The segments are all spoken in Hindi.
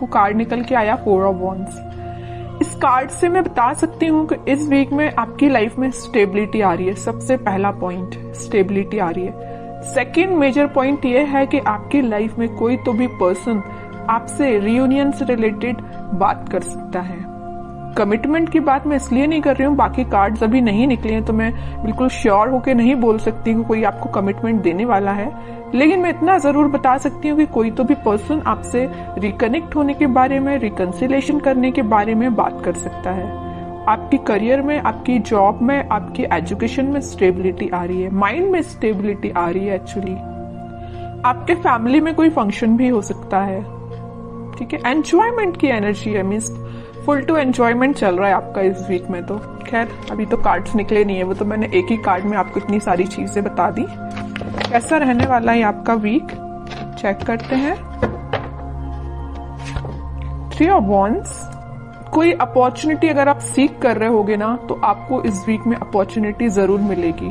आपको कार्ड निकल के आया 4 ऑफ वॉन्ड्स। इस कार्ड से मैं बता सकती हूँ कि इस वीक में आपकी लाइफ में स्टेबिलिटी आ रही है। सबसे पहला पॉइंट स्टेबिलिटी आ रही है। सेकेंड मेजर पॉइंट ये है कि आपकी लाइफ में कोई तो भी पर्सन आपसे रियूनियन से रिलेटेड बात कर सकता है। कमिटमेंट की बात मैं इसलिए नहीं कर रही हूँ, बाकी कार्ड्स अभी नहीं निकले हैं तो मैं बिल्कुल श्योर होके नहीं बोल सकती हूँ कोई आपको कमिटमेंट देने वाला है, लेकिन मैं इतना जरूर बता सकती हूँ कि कोई तो भी पर्सन आपसे रिकनेक्ट होने के बारे में, रिकंसिलेशन करने के बारे में बात कर सकता है। आपकी करियर में, आपकी जॉब में, आपकी एजुकेशन में स्टेबिलिटी आ रही है, माइंड में स्टेबिलिटी आ रही है। एक्चुअली आपके फैमिली में कोई फंक्शन भी हो सकता है, ठीक है। एंजॉयमेंट की एनर्जी है, मीन्स फुल टू एंजॉयमेंट चल रहा है आपका इस वीक में। तो खैर अभी तो कार्ड्स निकले नहीं है, वो तो मैंने एक ही कार्ड में आपको इतनी सारी चीजें बता दी। कैसा रहने वाला है आपका वीक, चेक करते हैं। 3 ऑफ वॉन्ड्स। कोई अपॉर्चुनिटी अगर आप सीख कर रहे होगे ना तो आपको इस वीक में अपॉर्चुनिटी जरूर मिलेगी,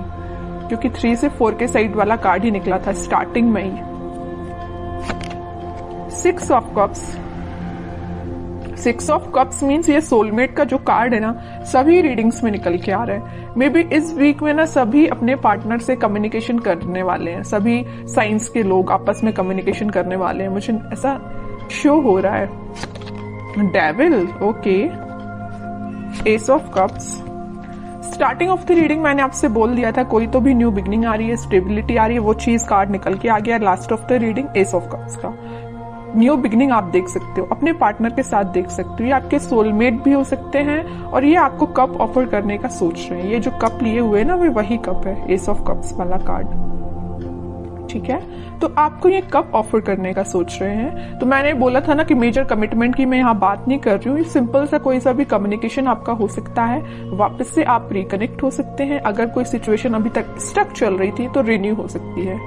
क्योंकि 3 से 4 के साइड वाला कार्ड ही निकला था स्टार्टिंग में ही। 6 of cups. 6 of cups means ये सोलमेट का जो कार्ड है ना, सभी रीडिंग्स में निकल के आ रहा है। मे बी इस वीक में ना सभी अपने पार्टनर से कम्युनिकेशन करने वाले हैं, सभी साइंस के लोग आपस में कम्युनिकेशन करने वाले हैं, मुझे ऐसा शो हो रहा है। Devil, okay. S of cups. Starting of the reading मैंने आपसे बोल दिया था कोई तो भी न्यू बिगनिंग आ रही है, स्टेबिलिटी आ रही है, वो चीज कार्ड निकल के आ गया। Last of the reading S of cups का न्यू बिगनिंग आप देख सकते हो, अपने पार्टनर के साथ देख सकते हो। ये आपके सोलमेट भी हो सकते हैं और ये आपको कप ऑफर करने का सोच रहे हैं। ये जो कप लिए हुए हैं ना, वो वही कप है, एस ऑफ कप्स वाला कार्ड, ठीक है। तो आपको ये कप ऑफर करने का सोच रहे हैं। तो मैंने बोला था ना कि मेजर कमिटमेंट की मैं यहाँ बात नहीं कर रही हूँ, सिंपल सा कोई सा भी कम्युनिकेशन आपका हो सकता है, वापस से आप रिकनेक्ट हो सकते हैं। अगर कोई सिचुएशन अभी तक स्टक चल रही थी तो रिन्यू हो सकती है,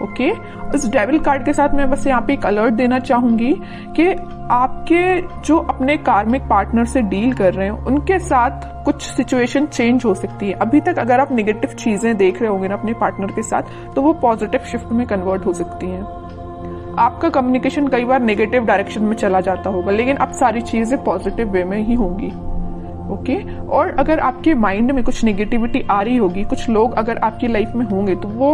ओके। इस डेविल कार्ड के साथ मैं बस यहाँ पे एक अलर्ट देना चाहूंगी कि आपके जो अपने कार्मिक पार्टनर से डील कर रहे हैं उनके साथ कुछ सिचुएशन चेंज हो सकती है। अभी तक अगर आप नेगेटिव चीजें देख रहे होंगे ना अपने पार्टनर के साथ, तो वो पॉजिटिव शिफ्ट में कन्वर्ट हो सकती हैं। आपका कम्युनिकेशन कई बार नेगेटिव डायरेक्शन में चला जाता होगा, लेकिन अब सारी चीजें पॉजिटिव वे में ही होंगी, ओके। और अगर आपके माइंड में कुछ नेगेटिविटी आ रही होगी, कुछ लोग अगर आपकी लाइफ में होंगे तो वो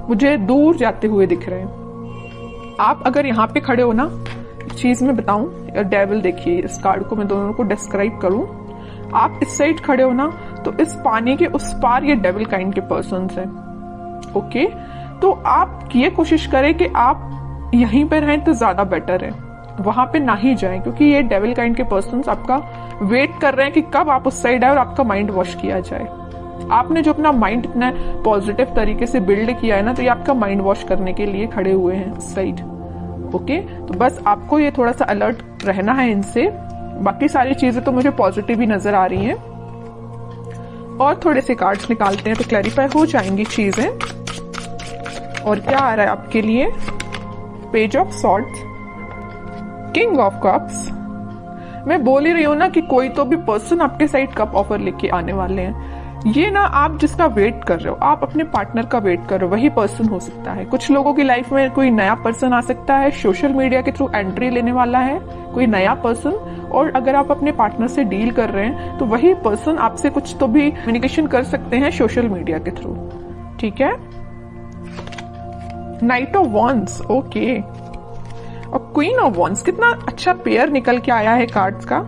मुझे दूर जाते हुए दिख रहे हैं। आप अगर यहाँ पे खड़े हो ना, चीज में बताऊं, डेविल देखिए, इस कार्ड को मैं दोनों को डिस्क्राइब करूं। आप इस साइड खड़े हो ना, तो इस पानी के उस पार ये डेविल काइंड के पर्सन्स हैं, ओके। तो आप ये कोशिश करें कि आप यहीं पे रहें तो ज्यादा बेटर है, वहां पे ना ही जाएं, क्योंकि ये डेविल काइंड के पर्सन्स आपका वेट कर रहे हैं कि कब आप उस साइड आए और आपका माइंड वॉश किया जाए। आपने जो अपना माइंड इतना पॉजिटिव तरीके से बिल्ड किया है ना, तो ये आपका माइंड वॉश करने के लिए खड़े हुए हैं उस साइड, ओके। तो बस आपको ये थोड़ा सा अलर्ट रहना है इनसे। बाकी सारी चीजें तो मुझे पॉजिटिव ही नजर आ रही हैं। और थोड़े से कार्ड्स निकालते हैं तो क्लैरिफाई हो जाएंगी चीजें। और क्या आ रहा है आपके लिए, page of swords, king of cups. मैं बोल ही रही हूं ना कि कोई तो भी पर्सन आपके साइड कप ऑफर लेके आने वाले हैं। ये ना आप जिसका वेट कर रहे हो, आप अपने पार्टनर का वेट कर रहे हो, वही पर्सन हो सकता है। कुछ लोगों की लाइफ में कोई नया पर्सन आ सकता है, सोशल मीडिया के थ्रू एंट्री लेने वाला है कोई नया पर्सन। और अगर आप अपने पार्टनर से डील कर रहे हैं तो वही पर्सन आपसे कुछ तो भी कम्युनिकेशन कर सकते हैं सोशल मीडिया के थ्रू, ठीक है। Night of wands, okay. और क्वीन ऑफ वॉन्ड्स, कितना अच्छा पेयर निकल के आया है कार्ड्स का।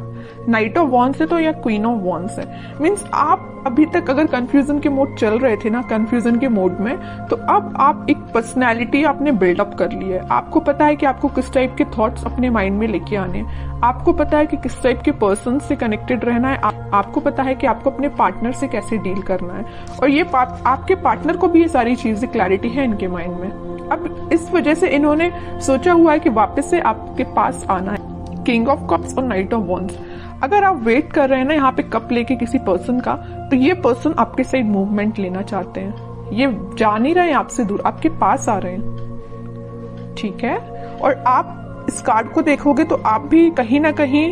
नाइट ऑफ वॉन्ड्स है तो या क्वीन ऑफ वॉन्ड्स है, मीन्स आप अभी तक अगर कंफ्यूजन के मोड चल रहे थे ना, कंफ्यूजन के मोड में, तो अब आप एक पर्सनैलिटी आपने बिल्डअप कर ली है। आपको पता है कि आपको किस टाइप के थॉट्स अपने माइंड में लेके आने, आपको पता है कि किस टाइप के पर्सन से कनेक्टेड रहना है, आपको पता है कि आपको अपने पार्टनर से कैसे डील करना है। और ये आपके पार्टनर को भी ये सारी चीजें क्लैरिटी है इनके माइंड में। अब इस वजह से इन्होंने सोचा हुआ है कि वापस से आपके पास आना है। किंग ऑफ कप्स और नाइट ऑफ वॉन्ड्स। अगर आप वेट कर रहे हैं ना यहाँ पे कप लेके किसी पर्सन का, तो ये पर्सन आपके साइड मूवमेंट लेना चाहते हैं। ये जा नहीं रहे हैं आपसे दूर, आपके पास आ रहे हैं, ठीक है। और आप इस कार्ड को देखोगे तो आप भी कहीं ना कहीं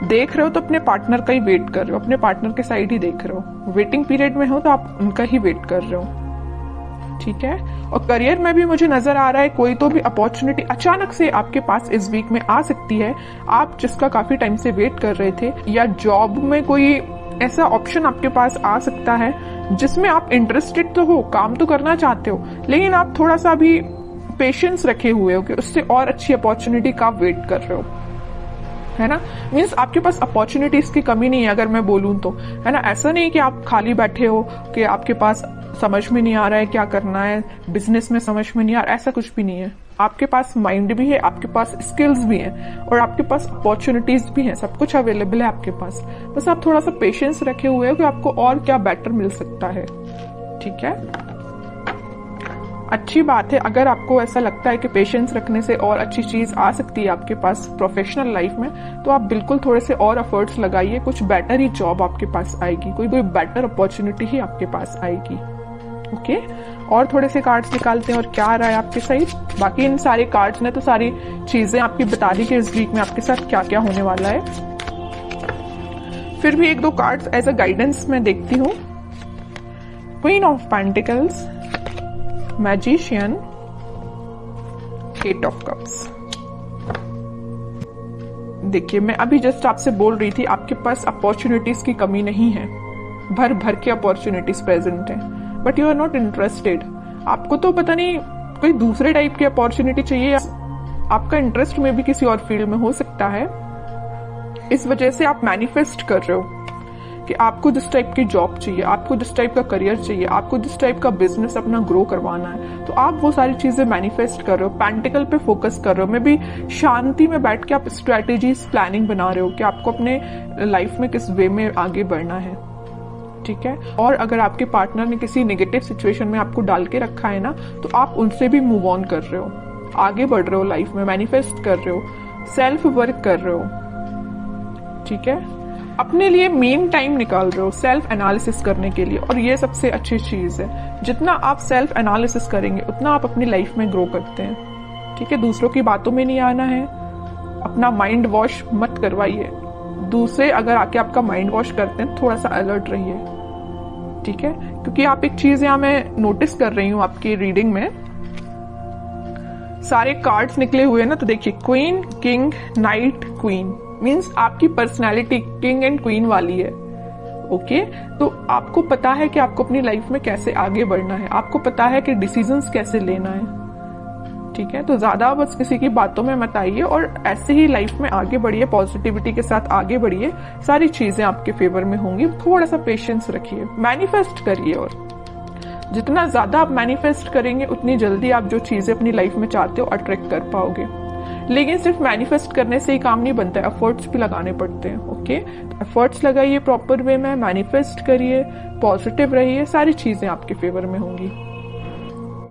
देख रहे हो तो अपने पार्टनर का ही वेट कर रहे हो, अपने पार्टनर के साइड ही देख रहे हो। वेटिंग पीरियड में हो तो आप उनका ही वेट कर रहे हो, ठीक है। और करियर में भी मुझे नजर आ रहा है कोई तो भी अपॉर्चुनिटी अचानक से आपके पास इस वीक में आ सकती है, आप जिसका काफी टाइम से वेट कर रहे थे, या जॉब में कोई ऐसा ऑप्शन आपके पास आ सकता है जिसमें आप इंटरेस्टेड तो हो, काम तो करना चाहते हो, लेकिन आप थोड़ा सा भी पेशेंस रखे हुए हो कि उससे और अच्छी अपॉर्चुनिटी का वेट कर रहे हो, है ना। मीन्स आपके पास अपॉर्चुनिटीज की कमी नहीं है अगर मैं बोलूं तो, है ना। ऐसा नहीं कि आप खाली बैठे हो कि आपके पास समझ में नहीं आ रहा है क्या करना है, बिजनेस में समझ में नहीं आ रहा, ऐसा कुछ भी नहीं है। आपके पास माइंड भी है, आपके पास स्किल्स भी हैं और आपके पास अपॉर्चुनिटीज भी हैं, सब कुछ अवेलेबल है आपके पास। बस आप थोड़ा सा पेशेंस रखे हुए हो कि आपको और क्या बेटर मिल सकता है, ठीक है। अच्छी बात है अगर आपको ऐसा लगता है कि पेशेंस रखने से और अच्छी चीज आ सकती है आपके पास प्रोफेशनल लाइफ में, तो आप बिल्कुल थोड़े से और एफर्ट्स लगाइए, कुछ बेटर ही जॉब आपके पास आएगी, कोई बेटर अपॉर्चुनिटी ही आपके पास आएगी। ओके, और थोड़े से कार्ड्स निकालते हैं और क्या आ रहा है आपके साइड। बाकी इन सारे कार्ड्स ने तो सारी चीजें आपकी बता दी कि इस वीक में आपके साथ क्या क्या होने वाला है। फिर भी एक दो कार्ड्स एज अ गाइडेंस मैं देखती हूँ। Queen of pentacles, magician, eight of cups. देखिए मैं अभी जस्ट आपसे बोल रही थी आपके पास अपॉर्चुनिटीज की कमी नहीं है, भर भर के अपॉर्चुनिटीज प्रेजेंट है, but you are not interested. आपको तो पता नहीं कोई दूसरे टाइप की अपॉर्चुनिटी चाहिए, आपका इंटरेस्ट में भी किसी और फील्ड में हो सकता है, इस वजह से आप मैनिफेस्ट कर रहे हो कि आपको जिस टाइप की जॉब चाहिए, आपको जिस टाइप का करियर चाहिए, आपको जिस टाइप का बिजनेस अपना ग्रो करवाना है, तो आप वो सारी चीजें मैनिफेस्ट कर रहे हो, पेंटिकल पे फोकस कर रहे हो। मैं भी शांति में बैठ के आप स्ट्रेटेजीज प्लानिंग बना रहे हो कि आपको अपने लाइफ में किस वे में आगे बढ़ना है, ठीक है। और अगर आपके पार्टनर ने किसी नेगेटिव सिचुएशन में आपको डाल के रखा है ना, तो आप उनसे भी मूव ऑन कर रहे हो, आगे बढ़ रहे हो लाइफ में, मैनिफेस्ट कर रहे हो, सेल्फ वर्क कर रहे हो, ठीक है। अपने लिए मेन टाइम निकाल रहे हो सेल्फ एनालिसिस करने के लिए, और ये सबसे अच्छी चीज है। जितना आप सेल्फ एनालिसिस करेंगे उतना आप अपनी लाइफ में ग्रो करते हैं, ठीक है। दूसरों की बातों में नहीं आना है, अपना माइंड वॉश मत करवाइए। दूसरे अगर आके आपका माइंड वॉश करते हैं थोड़ा सा अलर्ट रहिए, ठीक है। क्योंकि आप एक चीज यहाँ मैं नोटिस कर रही हूँ आपकी रीडिंग में, सारे कार्ड्स निकले हुए ना, तो देखिए queen, king, night, queen, means आपकी पर्सनैलिटी किंग एंड क्वीन वाली है। ओके, तो आपको पता है कि आपको अपनी लाइफ में कैसे आगे बढ़ना है, आपको पता है कि डिसीजंस कैसे लेना है, ठीक है। तो ज्यादा बस किसी की बातों में मत आइए और ऐसे ही लाइफ में आगे बढ़िए, पॉजिटिविटी के साथ आगे बढ़िए, सारी चीजें आपके फेवर में होंगी। थोड़ा सा पेशेंस रखिए, मैनिफेस्ट करिए, और जितना ज्यादा आप मैनिफेस्ट करेंगे उतनी जल्दी आप जो चीजें अपनी लाइफ में चाहते हो अट्रैक्ट कर पाओगे। लेकिन सिर्फ मैनिफेस्ट करने से ही काम नहीं बनता है, एफर्ट्स भी लगाने पड़ते हैं। ओके, एफर्ट्स लगाइए प्रॉपर वे में, मैनिफेस्ट करिए, पॉजिटिव रहिए, सारी चीजें आपके फेवर में होंगी।